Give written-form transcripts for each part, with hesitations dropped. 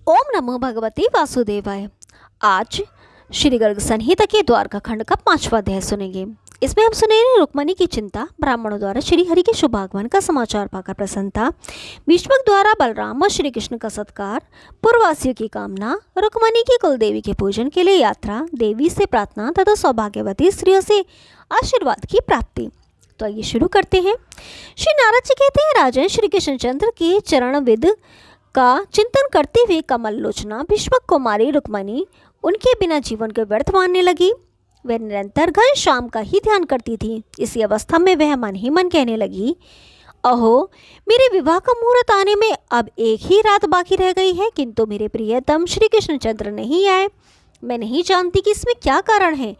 ओम नमो भगवते वासुदेवाय। आज श्री गर्ग संहिता के द्वारका खंड का 5वां अध्याय सुनेंगे। इसमें हम सुनेंगे रुक्मणी की चिंता, ब्राह्मणों द्वारा श्री हरि के शुभागमन का समाचार पाकर प्रसन्नता, भीष्मक द्वारा बलराम और श्री कृष्ण का सत्कार, पूर्ववासियों की कामना, रुक्मणी की कुल देवी के पूजन के लिए यात्रा, देवी से प्रार्थना तथा सौभाग्यवती स्त्रियों से आशीर्वाद की प्राप्ति। तो आइए शुरू करते हैं। श्री नारद जी कहते हैं, राजन श्री कृष्णचंद्र के चरण विद का चिंतन करते हुए कमल लोचना भीष्मक कुमारी रुक्मणी उनके बिना जीवन को व्यर्थ मानने लगी। वह निरंतर घन श्याम का ही ध्यान करती थी। इसी अवस्था में वह मन ही मन कहने लगी, अहो मेरे विवाह का मुहूर्त आने में अब एक ही रात बाकी रह गई है, किंतु मेरे प्रियतम श्री कृष्णचंद्र नहीं आए। मैं नहीं जानती कि इसमें क्या कारण है।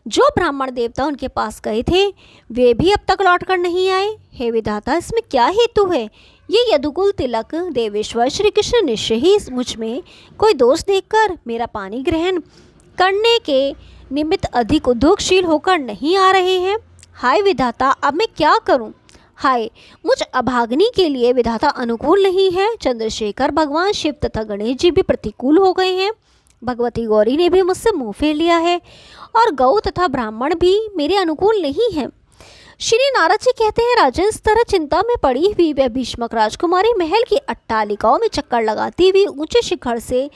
जो ब्राह्मण देवता उनके पास गए थे वे भी अब तक लौटकर नहीं आए। हे विधाता, इसमें क्या हेतु है। ये यदुकुल तिलक देवेश्वर श्री कृष्ण निश्चय ही मुझ में कोई दोष देखकर मेरा पानी ग्रहण करने के निमित्त अधिक उद्योगशील होकर नहीं आ रहे हैं। हाय विधाता, अब मैं क्या करूं। हाय, मुझ अभाग्नि के लिए विधाता अनुकूल नहीं है। चंद्रशेखर, भगवान शिव तथा गणेश जी भी प्रतिकूल हो गए हैं। भगवती गौरी ने भी मुझसे मुंह फेर लिया है और गौ तथा ब्राह्मण भी मेरे अनुकूल नहीं है। श्री नारद जी कहते हैं, राजन, इस तरह चिंता में पड़ी हुई वह भीष्मक राजकुमारी महल की अट्टालिकाओं में चक्कर लगाती हुई ऊंचे शिखर से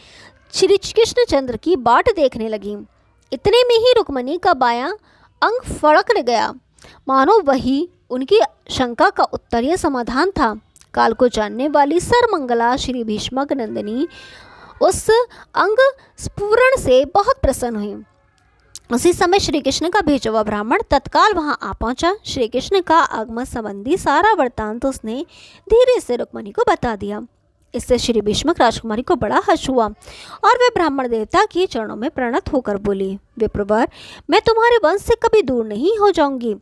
श्री कृष्णचंद्र की बाट देखने लगी। इतने में ही रुक्मणी का बायां अंग फड़क गया, मानो वही उनकी शंका का उत्तरीय समाधान था। काल को जानने वाली सर्वमंगला श्री भीष्मक नंदिनी उस अंग स्फुरण से बहुत प्रसन्न हुई। उसी समय श्री कृष्ण का भेजा हुआ ब्राह्मण तत्काल वहां आ पहुंचा। श्री कृष्ण का आगमन संबंधी सारा वृत्तांत उसने धीरे से रुक्मणी को बता दिया। इससे श्री भीष्मक राजकुमारी को बड़ा हर्ष हुआ और वे ब्राह्मण देवता के चरणों में प्रणत होकर बोली, विप्रवर, मैं तुम्हारे वंश से कभी दूर नहीं हो जाऊंगी,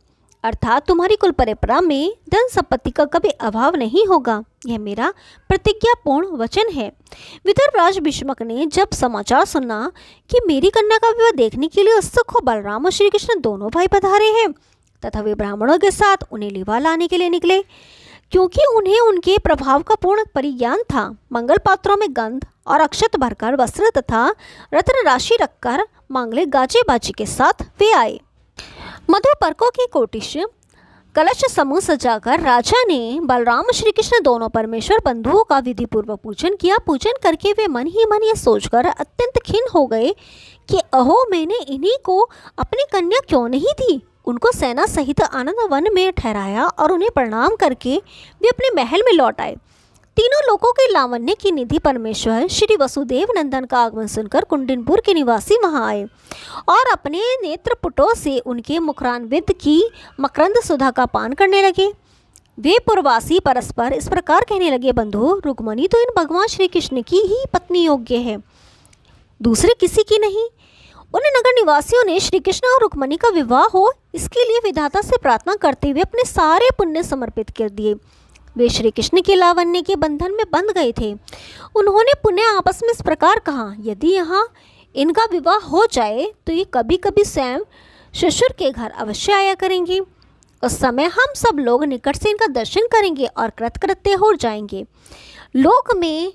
अर्थात तुम्हारी कुल परंपरा में धन संपत्ति का कभी अभाव नहीं होगा। यह मेरा प्रतिज्ञापूर्ण वचन है। विदर्भराज भीष्मक ने जब समाचार सुना कि मेरी कन्या का विवाह देखने के लिए उत्सुक हो बलराम और श्री कृष्ण दोनों भाई पधारे हैं तथा वे ब्राह्मणों के साथ उन्हें लिवा लाने के लिए निकले, क्योंकि उन्हें उनके प्रभाव का पूर्ण परिज्ञान था। मंगल पात्रों में गंध और अक्षत भरकर वस्त्र तथा रत्न राशि रखकर मांगले गाजे बाजी के साथ वे आए। मधुपर्कों के कोटिश कलश समूह सजाकर राजा ने बलराम श्री कृष्ण दोनों परमेश्वर बंधुओं का विधि पूर्वक पूजन किया। पूजन करके वे मन ही मन ये सोचकर अत्यंत खिन्न हो गए कि अहो, मैंने इन्हीं को अपनी कन्या क्यों नहीं दी। उनको सेना सहित आनंद वन में ठहराया और उन्हें प्रणाम करके वे अपने महल में लौट आए। तीनों लोकों के लावण्य की निधि परमेश्वर श्री वसुदेव नंदन का आगमन सुनकर कुंडिनपुर के निवासी वहां आए और अपने नेत्रपुटों से उनके मुखरान्वित की मकरंद सुधा का पान करने लगे। वे पूर्ववासी परस्पर इस प्रकार कहने लगे, बंधु, रुक्मणी तो इन भगवान श्री कृष्ण की ही पत्नी योग्य है, दूसरे किसी की नहीं। उन नगर निवासियों ने श्री कृष्ण और रुक्मणी का विवाह हो इसके लिए विधाता से प्रार्थना करते हुए अपने सारे पुण्य समर्पित कर दिए। वे श्री कृष्ण के लावण्य के बंधन में बंध गए थे। उन्होंने पुण्य आपस में इस प्रकार कहा, यदि यहाँ इनका विवाह हो जाए तो ये कभी कभी स्वयं ससुर के घर अवश्य आया करेंगे। उस समय हम सब लोग निकट से इनका दर्शन करेंगे और कृतकृत्य हो जाएंगे। लोक में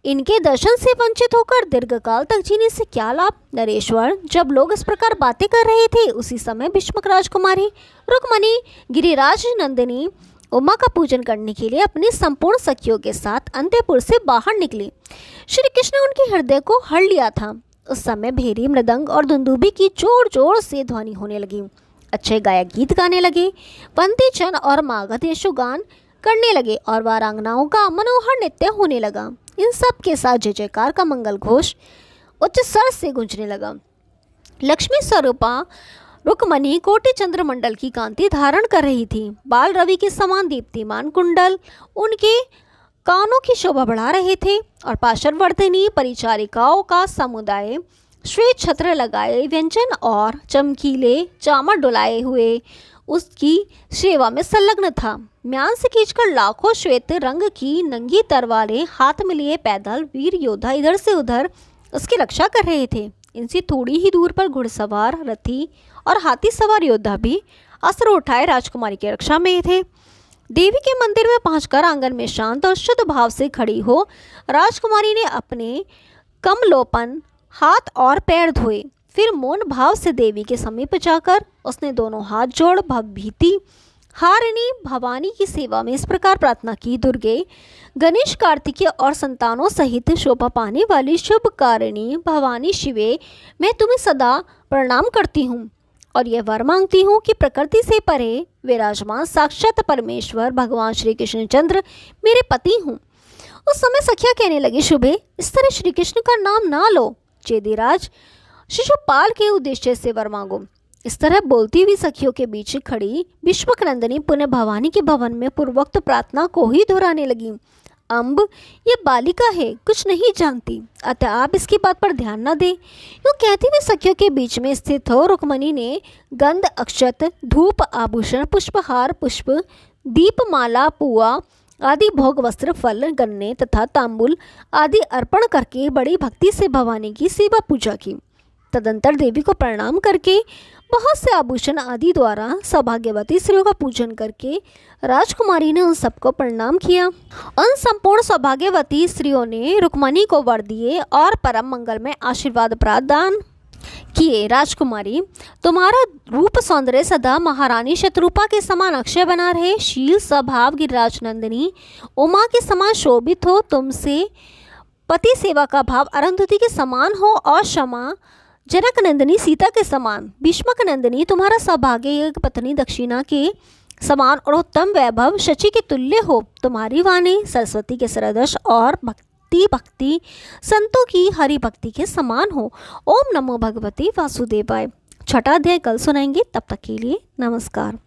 इनके दर्शन से वंचित होकर दीर्घकाल तक जीने से क्या लाभ। नरेश्वर, जब लोग इस प्रकार बातें कर रहे थे उसी समय भीष्मक राजकुमारी रुक्मणी गिरिराज नंदिनी उमा का पूजन करने के लिए अपनी संपूर्ण सखियों के साथ अंतपुर से बाहर निकली। श्री कृष्ण उनके हृदय को हर लिया था। उस समय भेरी, मृदंग और दुंदुभी की जोर जोर से ध्वनि होने लगी। अच्छे गायक गीत गाने लगे, पंती चन और मागध यशुगान करने लगे और वारांगनाओं का मनोहर नृत्य होने लगा। इन सब के साथ जय जयकार का मंगल घोष उच्च स्वर से गूंजने लगा। लक्ष्मी स्वरूपा रुक्मणी कोटि चंद्रमंडल की कांति धारण कर रही थी। बाल रवि के समान दीप्तिमान कुंडल उनके कानों की शोभा बढ़ा रहे थे और पार्श्ववर्धिनी परिचारिकाओं का समुदाय श्वेत छत्र लगाए व्यंजन और चमकीले चामर डुलाए हुए उसकी सेवा में संलग्न था। म्यान से खींचकर लाखों श्वेत रंग की नंगी तलवारें हाथ में लिए पैदल वीर योद्धा इधर से उधर उसकी रक्षा कर रहे थे। इनसे थोड़ी ही दूर पर घुड़सवार, रथी और हाथी सवार योद्धा भी अस्त्र उठाए राजकुमारी की रक्षा में थे। देवी के मंदिर में पहुंचकर आंगन में शांत और शुद्ध भाव से खड़ी हो राजकुमारी ने अपने कमलोपन हाथ और पैर धोए। फिर मौन भाव से देवी के समीप जाकर उसने दोनों हाथ जोड़ भवभीति हारिणी भवानी की सेवा में इस प्रकार प्रार्थना की। दुर्गे, गणेश, कार्तिकेय और संतानों सहित शोभा पाने वाली शुभकारिणी भवानी शिवे, मैं तुम्हें सदा प्रणाम करती हूँ और यह वर मांगती हूँ कि प्रकृति से परे विराजमान साक्षात परमेश्वर भगवान श्री कृष्णचंद्र मेरे पति हूँ। उस समय सखिया कहने लगी, शुभे, इस तरह श्री कृष्ण का नाम ना लो। चेदीराज, शिशुपाल के उद्देश्य से वर मांगो। इस तरह बोलती हुई सखियों के बीच खड़ी विश्वकनंदिनी पुनः भवानी के भवन में पूर्वोक्त प्रार्थना को ही दोहराने लगी। अम्ब, ये बालिका है, कुछ नहीं जानती, अतः आप इसकी बात पर ध्यान न दें। यूँ कहती हुई सखियों के बीच में स्थित हो रुक्मणी ने गंध, अक्षत, धूप, आभूषण, पुष्पहार, पुष्प, दीपमाला, पुआ आदि भोग, वस्त्र, फल, गन्ने तथा तांबुल आदि अर्पण करके बड़ी भक्ति से भवानी की सेवा पूजा की। तदंतर देवी को प्रणाम करके बहुत से आभूषण आदि द्वारा सौभाग्यवती स्त्रियों का पूजन करके राजकुमारी ने उन सबको प्रणाम किया। उन संपूर्ण सौभाग्यवती स्त्रियों ने रुक्मणी को वर दिए और परम मंगल में आशीर्वाद प्रदान किए। राजकुमारी, तुम्हारा रूप सौंदर्य सदा महारानी शत्रुपा के समान अक्षय बना रहे। शील, स्वभाव गिरिराज नंदिनी उमा के समान शोभित हो। तुमसे पति सेवा का भाव अरुंधति के समान हो और क्षमा जनक नंदिनी सीता के समान। भीष्मक नंदिनी तुम्हारा सौभाग्य एक पत्नी दक्षिणा के समान और उत्तम वैभव शची के तुल्य हो। तुम्हारी वाणी सरस्वती के सदृश और भक्ति संतों की हरि भक्ति के समान हो। ओम नमो भगवते वासुदेवाय। छठा अध्याय कल सुनाएंगे, तब तक के लिए नमस्कार।